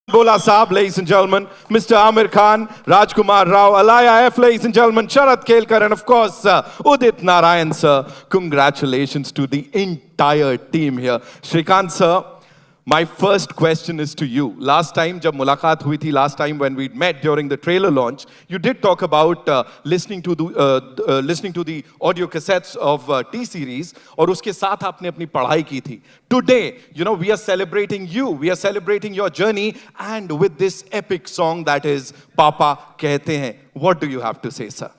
Bola Saab, ladies and gentlemen, Mr. Amir Khan, Rajkumar Rao, Alaya F, ladies and gentlemen, Sharat Kelkar, and of course, Udit Narayan, sir. Congratulations to the entire team here. Shrikant, sir, my first question is to you. Last time, jab mulaqat hui thi, last time when we met during the trailer launch, you did talk about listening to the audio cassettes of T-Series, और उसके साथ आपने अपनी पढ़ाई की थी. Today, we are celebrating you, we are celebrating your journey, and with this epic song that is Papa Kehte Hain. What do you have to say, sir?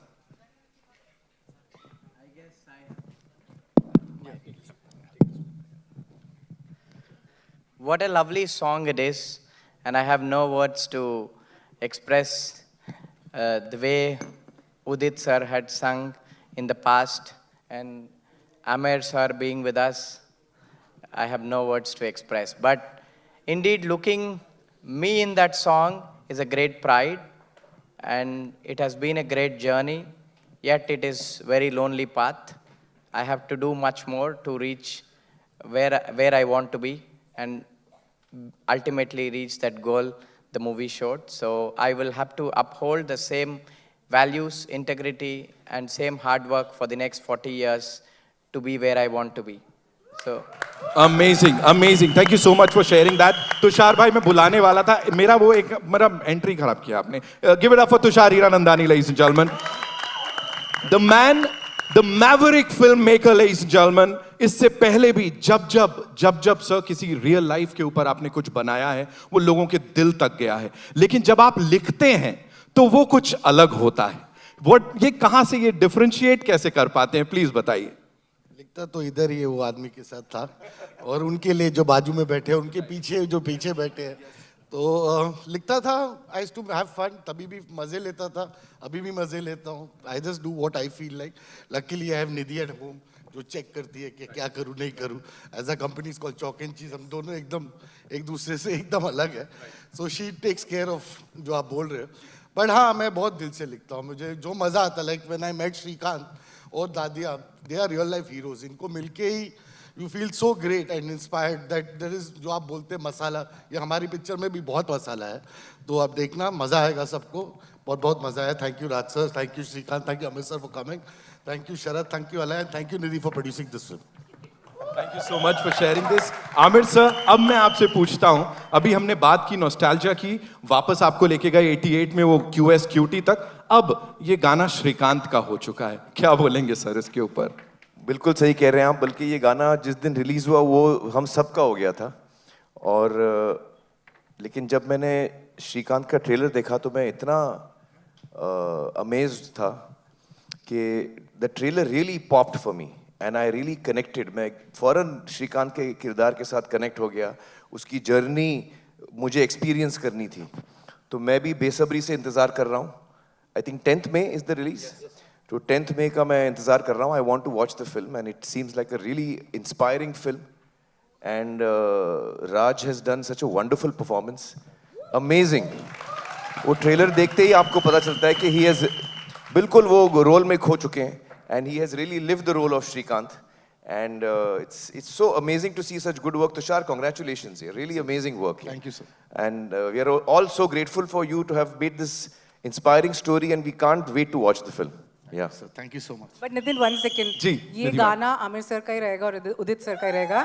What a lovely song it is, and I have no words to express the way Udit sir had sung in the past, and Amir sir being with us. I have no words to express. But indeed, looking me in that song is a great pride, and it has been a great journey, yet it is very lonely path. I have to do much more to reach where I want to be, and ultimately reach that goal the movie showed. So I will have to uphold the same values, integrity, and same hard work for the next 40 years to be where I want to be. So Amazing, amazing. Thank you so much for sharing that. Tushar भाई मैं बुलाने वाला था, मेरा entry खराब किया आपने. Give it up for Tushar Hiranandani, ladies and gentlemen. The man, the maverick filmmaker, ladies and gentlemen. इससे पहले भी जब सर किसी रियल लाइफ के ऊपर आपने कुछ बनाया है, वो लोगों के दिल तक गया है. लेकिन जब आप लिखते हैं तो वो कुछ अलग होता है. ये कहां से ये डिफरेंशिएट कैसे कर पाते हैं, प्लीज बताइए. लिखता तो इधर ही है, वो आदमी के साथ था, और उनके लिए जो बाजू में बैठे हैं, उनके पीछे जो पीछे बैठे हैं, तो लिखता था. I used to have fun, तभी भी मजे लेता था, अभी भी मजे लेता हूँ. I just do what I feel like. Luckily I have Nidhi at home जो चेक करती है कि क्या करूँ नहीं करूँ. As a company called chalk and cheese, हम दोनों एकदम एक दूसरे से एकदम अलग है. So she takes care of जो आप बोल रहे हो. बट हाँ, मैं बहुत दिल से लिखता हूँ. मुझे जो मज़ा आता है, like when I met Srikanth और दादिया, they are real life heroes. इनको मिलके ही you feel so great and inspired that there is, जो आप बोलते हैं मसाला, ये हमारी पिक्चर में भी बहुत मसाला है. तो आप देखना, मज़ा आएगा सबको. बहुत बहुत मज़ा आया. Thank you Raj sir, thank you Shrikant, thank you Amit sir for coming, thank you Sharad, thank you Alay, thank you Nidhi for producing this film. Thank you so much for sharing this. Aamir sir, अब मैं आपसे पूछता हूं, अभी हमने बात की नॉस्टैल्जिया की, वापस आपको लेके गए 88 में वो QS QT तक. अब ये गाना श्रीकांत का हो चुका है, क्या बोलेंगे सर इसके ऊपर? बिल्कुल सही कह रहे हैं आप. बल्कि ये गाना जिस दिन रिलीज हुआ वो हम सब का हो गया था. और लेकिन जब मैंने श्रीकांत का ट्रेलर देखा तो मैं इतना अमेज्ड था कि the trailer really popped for me and I really connected. मैं फौरन श्रीकांत के किरदार के साथ कनेक्ट हो गया. उसकी जर्नी मुझे एक्सपीरियंस करनी थी, तो मैं भी बेसब्री से इंतज़ार कर रहा हूँ. I think 10th May is the release. तो 10th May का मैं इंतज़ार कर रहा हूँ. I want to watch the film and it seems like a really inspiring film. And Raj has done such a wonderful performance. Amazing. वो trailer देखते ही आपको पता चलता है कि ही हैज़ बिल्कुल वो रोल में खो चुके हैं. And he has really lived the role of Shrikant, and it's so amazing to see such good work. Tushar, congratulations! Really amazing work. Thank you, sir. And we are all so grateful for you to have made this inspiring story, and we can't wait to watch the film. Yeah, sir. Thank you so much. But Nitin, 1 second. जी, ये गाना Aamir sir का ही रहेगा और उदित sir का ही रहेगा.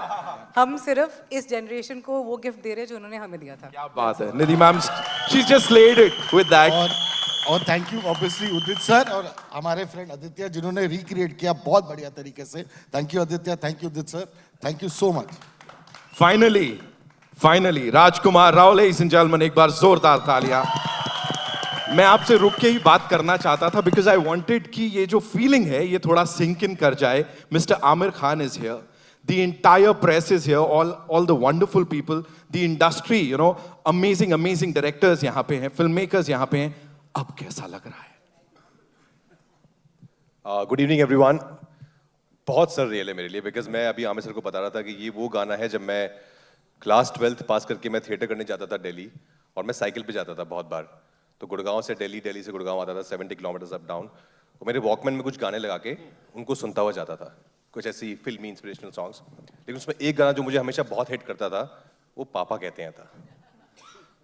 हम सिर्फ इस जनरेशन को वो गिफ्ट दे रहे हैं जो उन्होंने हमें दिया था. क्या बात है Nidhi ma'am, she's just slayed it with that. और thank you obviously Udit sir और हमारे फ्रेंड आदित्य जिन्होंने रिक्रिएट किया बहुत बढ़िया तरीके से. Thank you Aditya, thank you Udit sir, thank you so much. Finally Rajkumar Rao, ladies and gentleman, एक बार जोरदार तालियां. मैं आपसे रुक के ही बात करना चाहता था बिकॉज आई वांटेड कि ये जो फीलिंग है ये थोड़ा सिंक इन कर जाए. Mister Aamir Khan is here, the entire press is here, all the wonderful people, the industry, amazing directors यहाँ पे हैं, filmmakers यहाँ पे हैं. अब कैसा लग रहा है? Good evening everyone. बहुत सर रियल है मेरे लिए, बिकॉज मैं अभी आमिर सर को बता रहा था कि ये वो गाना है जब मैं क्लास 12th पास करके मैं थिएटर करने जाता था दिल्ली, और मैं साइकिल पे जाता था बहुत बार. तो गुड़गांव से दिल्ली, दिल्ली से गुड़गांव आता था 70 किलोमीटर्स अप डाउन. तो मेरे वॉकमैन में कुछ गाने लगा के उनको सुनता हुआ जाता था, कुछ ऐसी फिल्मी इंस्पिरेशनल सॉन्ग्स. लेकिन उसमें एक गाना जो मुझे हमेशा बहुत हिट करता था वो पापा कहते हैं था.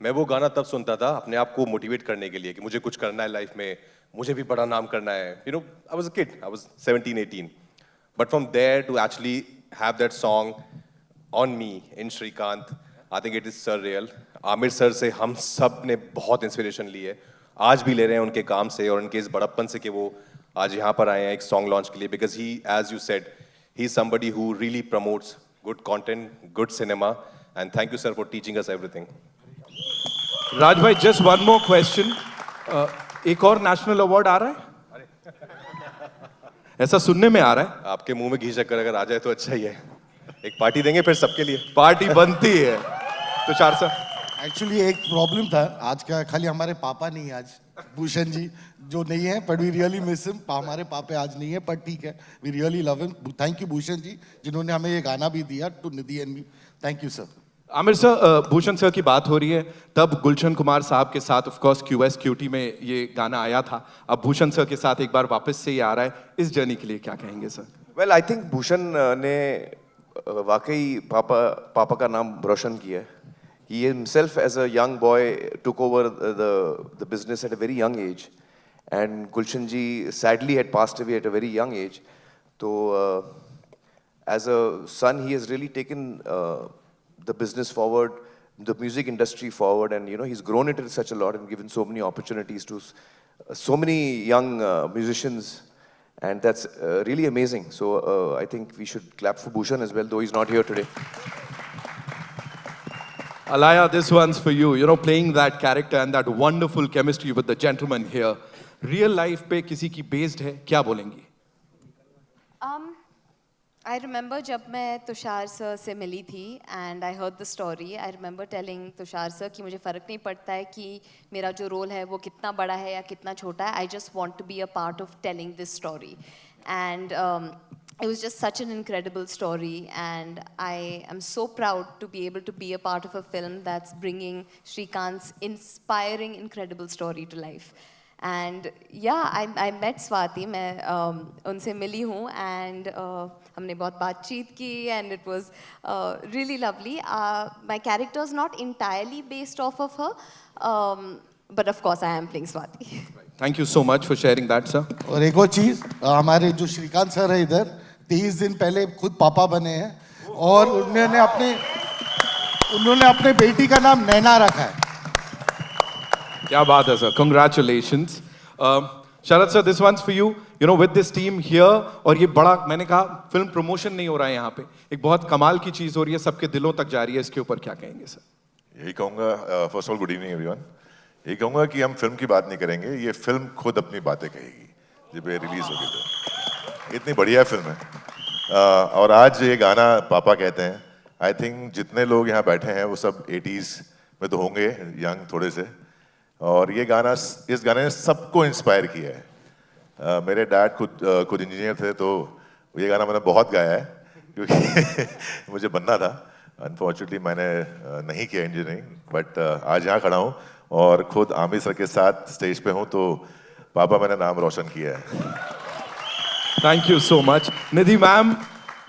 मैं वो गाना तब सुनता था अपने आप को मोटिवेट करने के लिए कि मुझे कुछ करना है लाइफ में, मुझे भी बड़ा नाम करना है. You know, I was a kid, I was 17, 18. But from there to actually have that song on me in Shrikant, I think it is surreal. Aamir sir से हम सब ने बहुत इंस्पिरेशन ली है, आज भी ले रहे हैं उनके काम से और उनके इस बड़प्पन से कि वो आज यहाँ पर आए हैं एक सॉन्ग लॉन्च के लिए. Because he, as you said, he is somebody who really promotes good content, good cinema, and thank you sir for teaching us everything. राज भाई, जस्ट वन मोर क्वेश्चन, एक और नेशनल अवार्ड आ रहा है? ऐसा सुनने में आ रहा है. आपके मुंह में घी शक्कर अगर आ जाए तो अच्छा ही है. एक पार्टी देंगे फिर सबके लिए. पार्टी बनती है. तुषार सर, एक्चुअली एक प्रॉब्लम था आज का, खाली हमारे पापा नहीं है आज, भूषण जी जो नहीं है, but we really miss him. हमारे पापे आज नहीं है, पर ठीक है, we really love him. Thank you Bhushan ji जिन्होंने हमें ये गाना भी दिया, to Nidhi and me. Thank you sir. Aamir sir, Bhushan sir की बात हो रही है, तब गुलशन कुमार साहब के साथ ऑफ कोर्स क्यूएस क्यूटी में ये गाना आया था, अब भूषण सर के साथ एक बार वापस से ये आ रहा है, इस जर्नी के लिए क्या कहेंगे sir? Well I think Bhushan ने वाकई पापा का नाम रोशन किया है. He himself as a young boy took over the business at a very young age, and Gulshan ji sadly had passed away at a very young age. So as a son, he has really taken the business forward, the music industry forward, and you know he's grown it such a lot and given so many opportunities to so many young musicians, and that's really amazing. So I think we should clap for Bhushan as well, though he's not here today. Alaya, this one's for you. You know, playing that character and that wonderful chemistry with the gentleman here. Real life पे किसी की based है, क्या बोलेंगी? I remember जब मैं Tushar sir से मिली थी and I heard the story. I remember telling Tushar sir कि मुझे फ़र्क नहीं पड़ता है कि मेरा जो रोल है वो कितना बड़ा है या कितना छोटा है. I just want to be a part of telling this story. And it was just such an incredible story, and I am so proud to be able to be a part of a film that's bringing Shrikant's inspiring, incredible story to life. And yeah, I met Swati, मैं उनसे मिली हूँ, and हमने बहुत बातचीत की, and it was really lovely. My character is not entirely based off of her, but of course I am playing Swati. Thank you so much for sharing that, sir. और एक और चीज, हमारे जो श्रीकांत सर है इधर 23 दिन पहले खुद पापा बने हैं और उन्होंने अपने बेटी का नाम नैना रखा है. क्या बात है sir, congratulations. Sharad sir, this one's for you. You know, with this team here, और ये बड़ा, मैंने कहा फिल्म प्रमोशन नहीं हो रहा है यहाँ पे, एक बहुत कमाल की चीज हो रही है, सबके दिलों तक जा रही है, इसके ऊपर क्या कहेंगे सर? यही कहूँगा, first of all good evening everyone. यही कहूँगा कि हम फिल्म की बात नहीं करेंगे, ये फिल्म खुद अपनी बातें कहेगी जब ये रिलीज होगी. तो इतनी बढ़िया फिल्म है. और आज ये गाना पापा कहते हैं, आई थिंक जितने लोग यहाँ बैठे हैं वो सब 80s में तो होंगे, यंग थोड़े से, और ये गाना, इस गाने ने सबको इंस्पायर किया है. मेरे डैड खुद इंजीनियर थे, तो ये गाना मैंने बहुत गाया है क्योंकि मुझे बनना था. अनफॉर्चुनेटली मैंने नहीं किया इंजीनियरिंग, बट आज यहाँ खड़ा हूँ और खुद आमिर सर के साथ स्टेज पे हूँ, तो पापा मैंने नाम रोशन किया है. Thank you so much. Nidhi ma'am,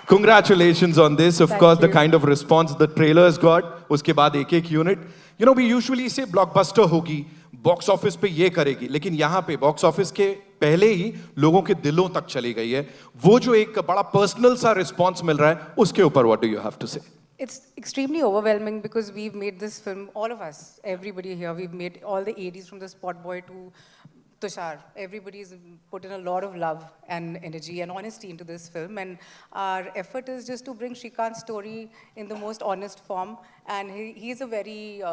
congratulations on this. Of course, the kind of response the trailers got, उसके बाद एक unit. You know, we usually say blockbuster होगी, box office पे ये करेगी, लेकिन यहाँ पे box office के पहले ही लोगों के दिलों तक चली गई है. वो जो एक बड़ा personal सा response मिल रहा है, उसके ऊपर what do you have to say? It's extremely overwhelming because we've made this film, all of us, everybody here, we've made all the 80s from the Spot Boy to Tushar. Everybody's put in a lot of love and energy and honesty into this film, and our effort is just to bring Shrikant's story in the most honest form, and he's a very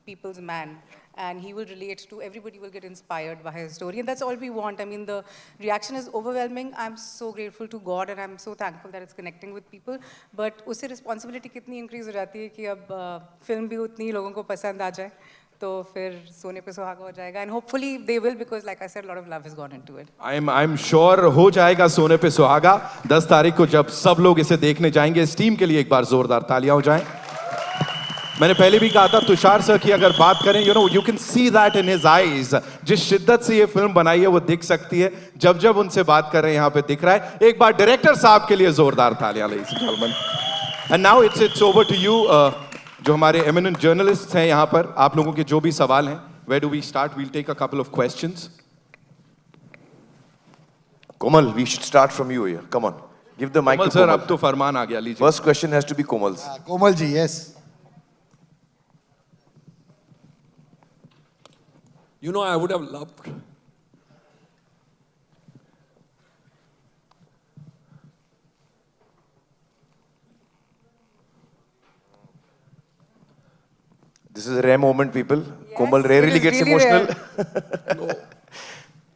people's man, and he will relate to, everybody will get inspired by his story, and that's all we want. I mean, the reaction is overwhelming. I'm so grateful to God, and I'm so thankful that it's connecting with people, but उससे responsibility कितनी increase हो जाती है कि अब film भी उतनी लोगों को पसंद आ जाए, तो फिर सोने पे सुहागा हो जाएगा, and hopefully they will, because like I said, a lot of love has gone into it. I'm sure हो जाएगा सोने पे सुहागा. 10 तारीख को जब सब लोग इसे देखने जाएंगे, इस टीम के लिए एक बार जोरदार तालियां हो जाएं. मैंने पहले भी कहा था, तुषार सर की अगर बात करें, you can see that in his eyes. जिस शिद्दत से ये फिल्म बनाई है वो दिख सकती है, जब जब उनसे बात कर रहे हैं यहाँ पे दिख रहा है. एक बार डायरेक्टर साहब के लिए जोरदार तालियां, ladies and gentlemen. And now it's over to you. जो हमारे एमिनेंट जर्नलिस्ट हैं यहाँ पर, आप लोगों के जो भी सवाल हैं, where do we start? We'll take a couple of questions. Komal, we should start from you here. Come on, give the mic Komal to sir, Komal. अब तो फरमान आ गया, लीजिए. First question has to be Komal's. Komal ji, yes. You know, I would have loved This is a rare moment, people. Yes, Komal it rarely is gets really emotional. no.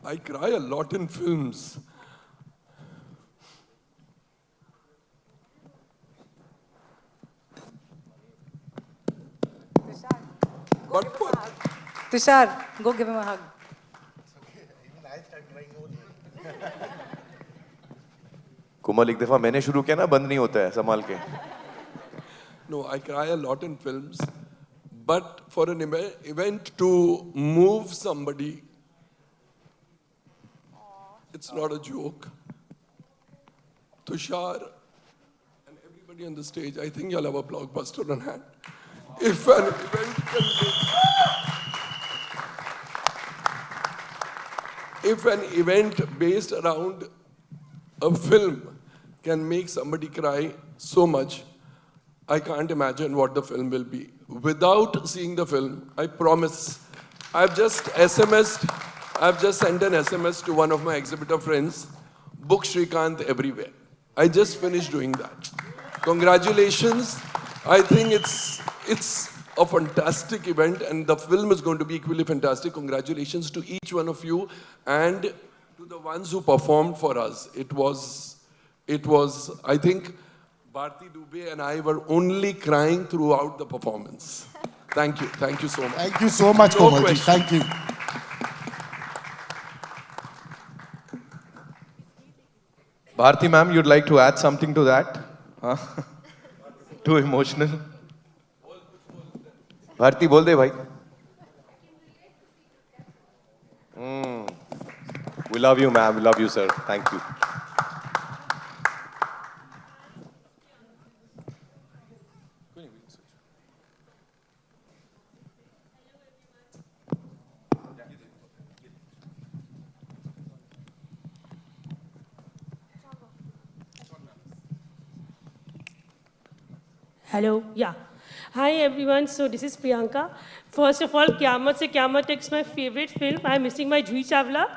I cry a lot in films. But for, Tushar, go give him a hug. कोमल, एक दफा मैंने शुरू किया ना, बंद नहीं होता है, संभाल के. no, I cry a lot in films. But for an event to move somebody, it's not a joke. Tushar and everybody on the stage, I think you'll have a blockbuster on hand. If an event can if an event based around a film can make somebody cry so much, I can't imagine what the film will be. Without seeing the film, I promise, I've just sent an SMS to one of my exhibitor friends, book Shrikant everywhere. I just finished doing that. Congratulations. I think it's a fantastic event and the film is going to be equally fantastic. Congratulations to each one of you and to the ones who performed for us. It was, I think, Bharti Dubey and I were only crying throughout the performance. Thank you so much. Thank you so much, No Komal ji. question. Thank you. Bharti ma'am, you'd like to add something to that? Huh? Too emotional? Bharti बोल दे भाई. We love you, ma'am. We love you, sir. Thank you. Hello, yeah. Hi everyone, so this is Priyanka. First of all, Qiyamat Se Qiyamat Tak is my favorite film. I'm missing my Juhi Chawla.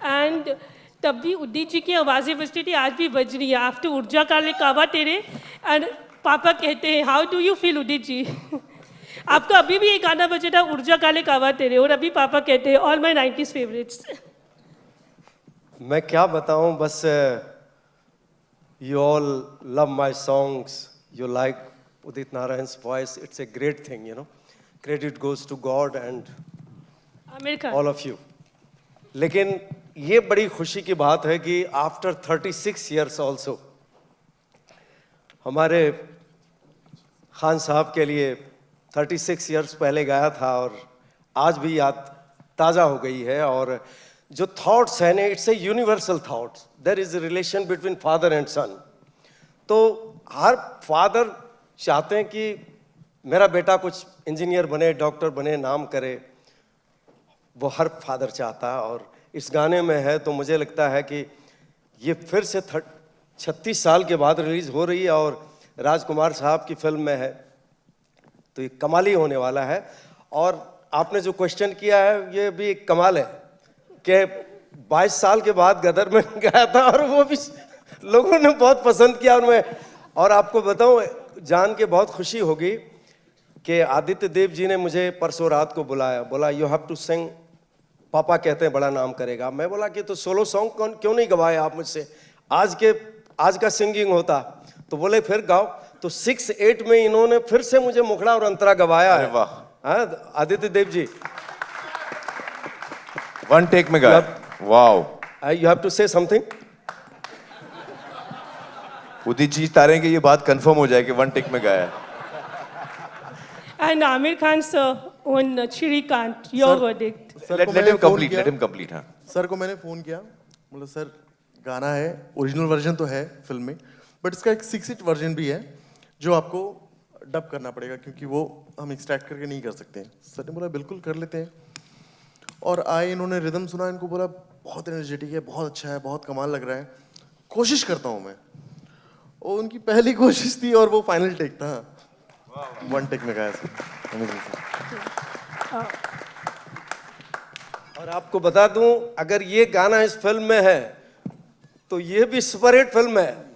And तब भी उदित जी की आवाज़ें बजती थी, आज भी बज रही है. After ऊर्जा काले काबा तेरे, and पापा कहते हैं, how do you feel Udit ji? आपको अभी भी ये गाना बजे था, ऊर्जा काले काबा तेरे, और अभी पापा कहते हैं, all my 90s favorites. मैं क्या बताऊं, बस you all love my songs, you like Udit Narayan's voice. It's a great thing, you know. Credit goes to God and Aamir Khan. all of you. लेकिन ये बड़ी खुशी की बात है कि after 36 years also, हमारे खान साहब के लिए 36 years पहले गाया था और आज भी याद ताज़ा हो गई है. और जो थॉट्स है ना, it's a universal thoughts. There is a relation between father and son. तो हर फादर चाहते हैं कि मेरा बेटा कुछ इंजीनियर बने, डॉक्टर बने, नाम करे. वो हर फादर चाहता है और इस गाने में है. तो मुझे लगता है कि ये फिर से 36 साल के बाद रिलीज हो रही है और राजकुमार साहब की फिल्म में है, तो ये कमाल ही होने वाला है. और आपने जो क्वेश्चन किया है, ये भी एक कमाल है कि 22 साल के बाद गदर में गया था और वो भी लोगों ने बहुत पसंद किया. और आपको बताऊं, जान के बहुत खुशी होगी कि आदित्य देव जी ने मुझे परसों रात को बुलाया, बोला यू हैव टू सिंग, पापा कहते हैं बड़ा नाम करेगा. मैं बोला कि तो सोलो सॉन्ग क्यों नहीं गवाए आप मुझसे, आज का सिंगिंग होता. तो बोले फिर गाओ. तो 6-8 में इन्होंने फिर से मुझे मुखड़ा और अंतरा गवाया है. वाह, आदित्य देव जी. वन टेक में गाया. Wow. You have to say something. Udit ji तारेंगे, ये बात कंफर्म हो जाए कि वन टेक में गाया. And Amir Khan sir on Shrikant, your verdict. Let him complete. Let him complete. हाँ. सर को मैंने फोन किया, बोला सर गाना है, ओरिजिनल वर्जन तो है फिल्म में, बट इसका एक 6-8 वर्जन भी है जो आपको डब करना पड़ेगा क्योंकि वो हम एक्सट्रैक्ट करके नहीं कर सकते। सर ने बोला बिल्कुल कर लेते हैं। और आए, इन्होंने रिदम सुना, इनको बोला बहुत एनर्जेटिक है, बहुत अच्छा है, बहुत कमाल लग रहा है, कोशिश करता हूँ मैं। और उनकी पहली कोशिश थी और वो फाइनल टेक था। 1 टेक में गाया सर। और आपको बता दूं, अगर ये गाना इस फिल्म में है तो ये भी सुपरहिट फिल्म है।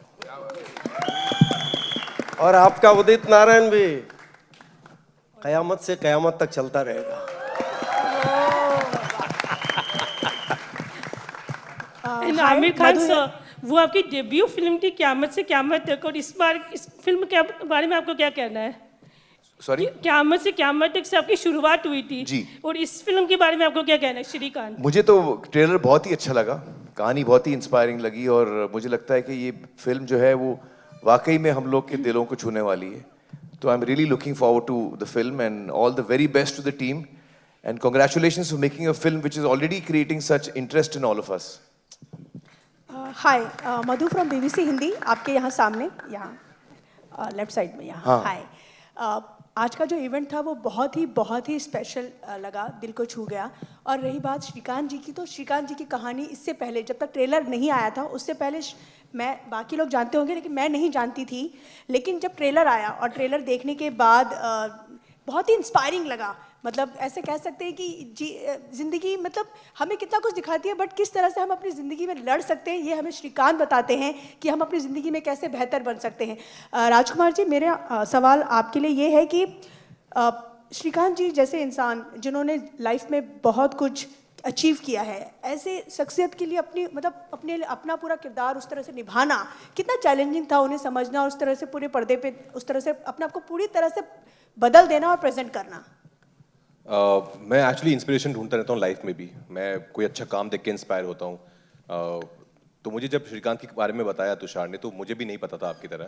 और आपका उदित नारायण भी कयामत से कयामत तक चलता रहेगा। एंड आमिर खान सर, वो आपकी डेब्यू फिल्म थी क़यामत से क़यामत तक, और इस बार इस फिल्म के बारे में आपको क्या कहना है? सॉरी, क़यामत से क़यामत तक से आपकी शुरुआत हुई थी जी, और इस फिल्म के बारे में आपको क्या कहना है श्रीकांत? मुझे तो ट्रेलर बहुत ही अच्छा लगा, कहानी बहुत ही इंस्पायरिंग लगी, और मुझे लगता है कि ये फिल्म जो है वो वाकई में हम लोग के दिलों को छूने वाली है। तो I am really looking forward to the film and all the very best to the team and congratulations for making a film which is already creating such interest in all of us. Hi, Madhu from BBC Hindi, आपके यहाँ सामने, यहाँ left side में, यहाँ। हाय, आज का जो event था वो बहुत ही स्पेशल लगा, दिल को छू गया। और रही बात श्रीकांत जी की, तो श्रीकांत जी की कहानी इससे पहले, जब तक ट्रेलर नहीं आया था उससे पहले मैं, बाकी लोग जानते होंगे लेकिन मैं नहीं जानती थी, लेकिन जब ट्रेलर आया और ट्रेलर देखने के बाद बहुत ही इंस्पायरिंग लगा। मतलब ऐसे कह सकते हैं कि ज़िंदगी मतलब हमें कितना कुछ दिखाती है, बट किस तरह से हम अपनी ज़िंदगी में लड़ सकते हैं, ये हमें श्रीकांत बताते हैं कि हम अपनी ज़िंदगी में कैसे बेहतर बन सकते हैं। राजकुमार जी, मेरा सवाल आपके लिए ये है कि श्रीकांत जी जैसे इंसान जिन्होंने लाइफ में बहुत कुछ अचीव किया है, ऐसे शख्सियत के लिए अपना पूरा किरदार उस तरह से निभाना कितना चैलेंजिंग था, उन्हें समझना और उस तरह से पूरे पर्दे पे उस तरह से अपने आप को पूरी तरह से बदल देना और प्रेजेंट करना? मैं एक्चुअली इंस्पिरेशन ढूंढता रहता हूँ लाइफ में भी। मैं कोई अच्छा काम देख के इंस्पायर होता हूँ। तो मुझे जब श्रीकांत के बारे में बताया तुषार ने, तो मुझे भी नहीं पता था आपकी तरह।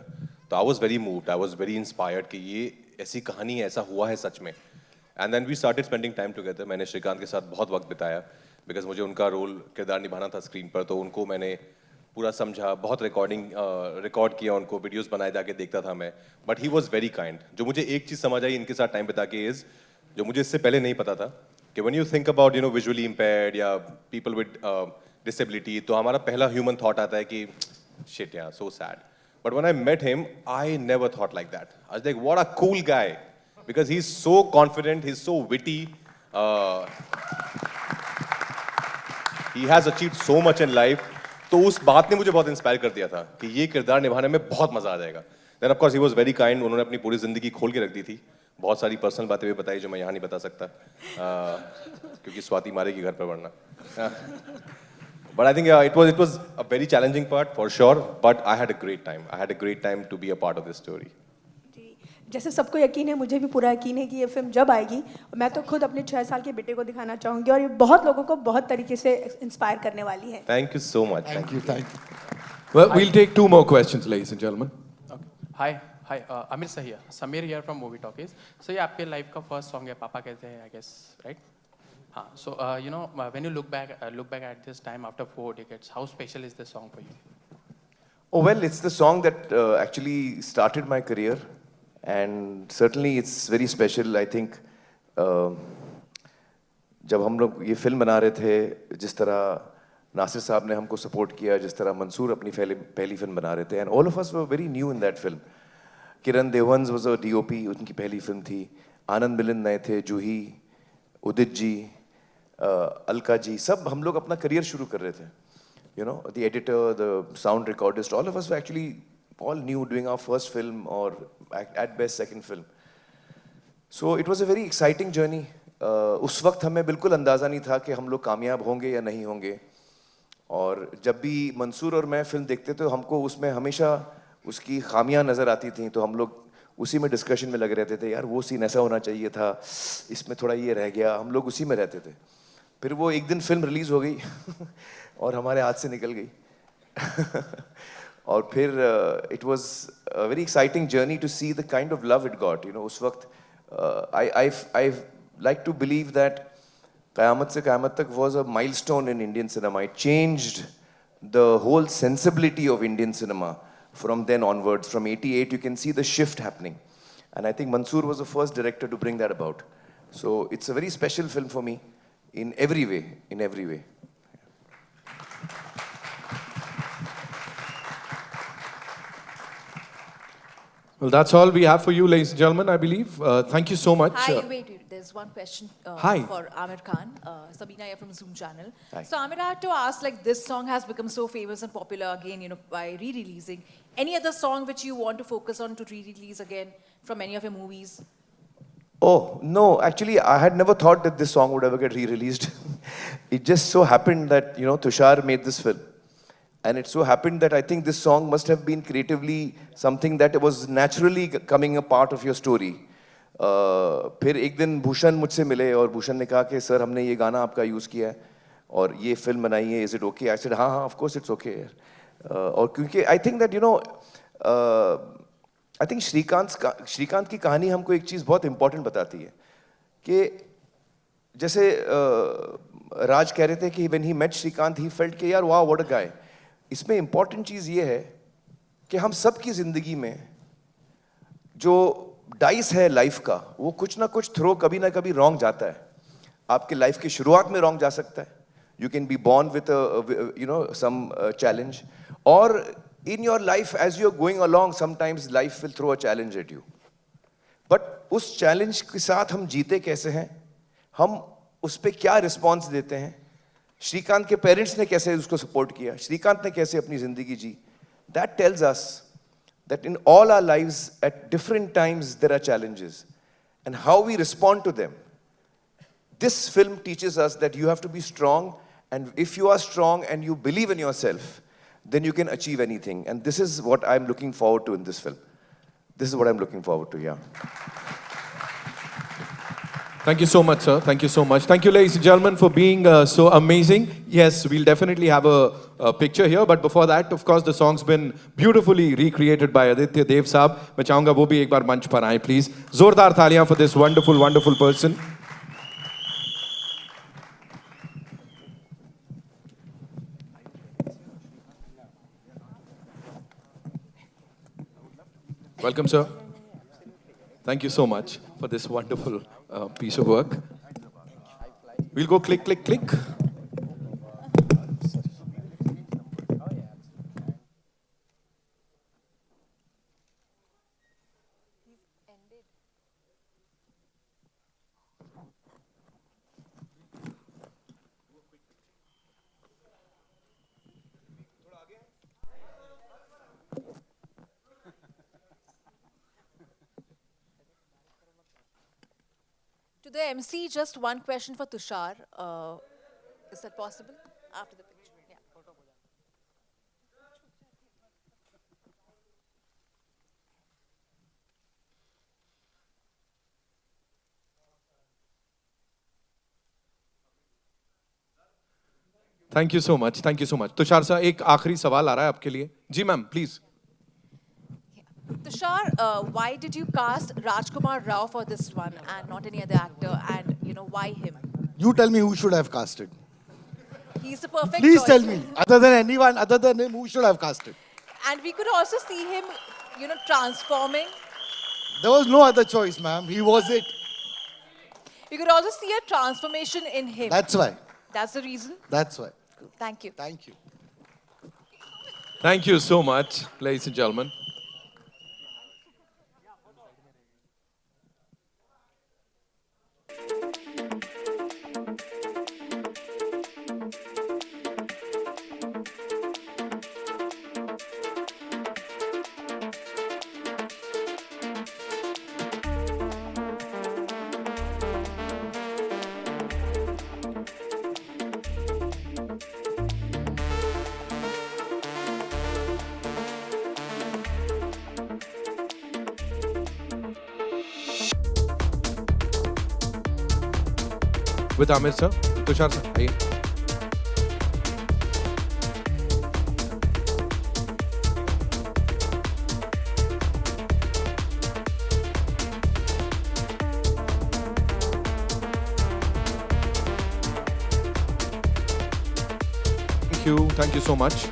तो I was very moved, I was very inspired कि ये ऐसी कहानी है, ऐसा हुआ है सच में। And then we started spending time together. मैंने श्रीकांत के साथ बहुत वक्त बिताया बिकॉज मुझे उनका रोल किरदार निभाना था स्क्रीन पर। तो उनको मैंने पूरा समझा, बहुत रिकॉर्ड किया, उनको वीडियोस बनाए जाके देखता था मैं। But he was very kind. जो मुझे एक चीज़ समझ आई इनके साथ टाइम बिता के इज़, जो मुझे इससे पहले नहीं पता था, कि when you think about visually impaired या पीपल विद डिसेबिलिटी, तो हमारा पहला ह्यूमन थॉट आता है कि शिट यार, so sad. But when I met him, I never thought like that. I was like what a cool guy, because he is so confident, he is so witty, he has achieved so much in life. तो उस बात ने मुझे बहुत inspire कर दिया था कि ये किरदार निभाने में बहुत मजा आ जाएगा। Then of course he was very kind. उन्होंने अपनी पूरी जिंदगी खोल के रख दी थी, बहुत सारी पर्सनल बातें भी बताई जो मैं यहाँ नहीं बता सकता, क्योंकि स्वाति मारेगी घर पर वरना। But I think it was a very challenging part for sure, but I had a great time. I had a great time to be a part of this story. जैसे सबको यकीन है, मुझे भी पूरा यकीन है कि ये फिल्म जब आएगी, मैं तो खुद अपने 6 साल के बेटे को दिखाना चाहूँगी और ये बहुत लोगों को बहुत तरीके से इंस्पायर करने वाली है। Thank you so much. Thank you. Well, we'll take 2 more questions, ladies and gentlemen. Hi, Amir Sir here. Samir here from Movie Talkies. So ये आपके लाइफ का फर्स्ट सॉन्ग है, पापा कहते हैं, I guess, right? हाँ, so when you look back at this time after 4 decades, how special is this song for you? Oh well, it's the song that actually started my career, and certainly it's very special. I think जब हम लोग ये film बना रहे थे, जिस तरह नासिर साहब ने हमको सपोर्ट किया, जिस तरह मंसूर अपनी पहली फिल्म बना रहे थे, and all of us were very new in that film. Kiran देवंस was a DOP, उनकी पहली फिल्म थी। आनंद मिलिंद नए थे, जूही, उदित जी, अलका जी, सब हम लोग अपना करियर शुरू कर रहे थे। The editor, the sound recordist, all of us were actually all new, doing our first film or at best second film. So it was a very exciting journey. उस वक्त हमें बिल्कुल अंदाज़ा नहीं था कि हम लोग कामयाब होंगे या नहीं होंगे। और जब भी मंसूर और मैं फिल्म देखते तो हमको उसमें हमेशा उसकी खामियां नज़र आती थी, तो हम लोग उसी में डिस्कशन में लगे रहते थे, यार वो सीन ऐसा होना चाहिए था, इसमें थोड़ा ये रह गया, हम लोग उसी में रहते थे। फिर वो एक दिन फिल्म रिलीज़ हो गई और हमारे हाथ से निकल गई। और फिर it was a very exciting journey to see the kind of love it got. उस वक्त I like to believe that Qayamat Se Qayamat Tak was a milestone in Indian cinema. It changed the whole sensibility of Indian cinema from then onwards. From 88 you can see the shift happening, And I think Mansoor was the first director to bring that about. So it's a very special film for me in every way, in every way. Well, that's all we have for you, ladies and gentlemen, I believe. Thank you so much. Hi, wait, there's one question Hi. for Amir Khan. Sabina here from Zoom channel. Hi. So Amir, I had to ask, like, this song has become so famous and popular again, you know, by re-releasing. Any other song which you want to focus on to re-release again from any of your movies? Oh, no, actually, I had never thought that this song would ever get re-released. It just so happened that, you know, Tushar made this film. And it so happened that I think this song must have been creatively something that was naturally coming a part of your story. फिर एक दिन भूषण मुझसे मिले और भूषण ने कहा कि sir हमने ये गाना आपका यूज़ किया है और ये फिल्म बनाई है, is it okay? I said हाँ हाँ, ऑफ कोर्स इट्स ओके। और क्योंकि I think that you know I think Shrikant की कहानी हमको एक चीज़ बहुत इंपॉर्टेंट बताती है कि जैसे राज कह रहे थे कि when he met Shrikant he felt कि यार वाह व्हाट अ गाय। इसमें इंपॉर्टेंट चीज़ ये है कि हम सब की ज़िंदगी में जो डाइस है लाइफ का, वो कुछ ना कुछ थ्रो कभी ना कभी रॉन्ग जाता है। आपके लाइफ की शुरुआत में रॉन्ग जा सकता है, you can be born with you know some challenge, और in your life as you are going along sometimes life will throw a challenge at you, but उस चैलेंज के साथ हम जीते कैसे हैं, हम उस पर क्या रिस्पॉन्स देते हैं। श्रीकांत के पेरेंट्स ने कैसे उसको सपोर्ट किया, श्रीकांत ने कैसे अपनी जिंदगी जी, that tells us that in all our lives at different times there are challenges and how we respond to them. This film teaches us that you have to be strong, and if you are strong and you believe in yourself, then you can achieve anything, and this is what I'm looking forward to in this film. This is what I'm looking forward to, yeah. Thank you so much, sir. Thank you so much. Thank you, ladies and gentlemen, for being so amazing. Yes, we'll definitely have a picture here, but before that, of course, the song's been beautifully recreated by Aditya Dev Saab. मैं चाहूँगा वो भी एक बार मंच पर आएं, please. जोरदार तालियां for this wonderful, wonderful person. Welcome, sir. Thank you so much for this wonderful piece of work. We'll go click, click, click. To the MC, just one question for Tushar. Is that possible? After the picture. Yeah. Thank you so much. Thank you so much. Tushar sir, एक आखिरी सवाल आ रहा है आपके लिए. जी ma'am, please. Tushar, why did you cast Rajkumar Rao for this one and not any other actor? And you know why him? You tell me who should have casted. He's the perfect Please choice. tell me, other than anyone, other than him, who should have casted? And we could also see him, you know, transforming. There was no other choice, ma'am. He was it. We could also see a transformation in him. That's why. That's the reason. That's why. Thank you. Thank you. Thank you so much, ladies and gentlemen. With Amir sir, Tushar sir, आइए. Thank you so much.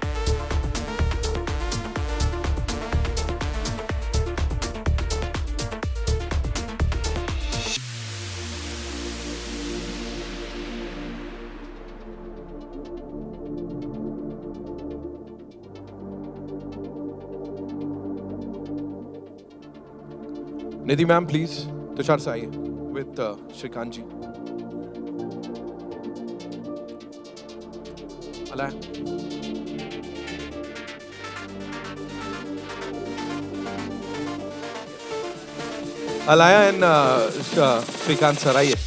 Nidhi ma'am, please. Tushar Sai with Shrikant ji. Alaya. Alaya and Shrikant sir, आइए.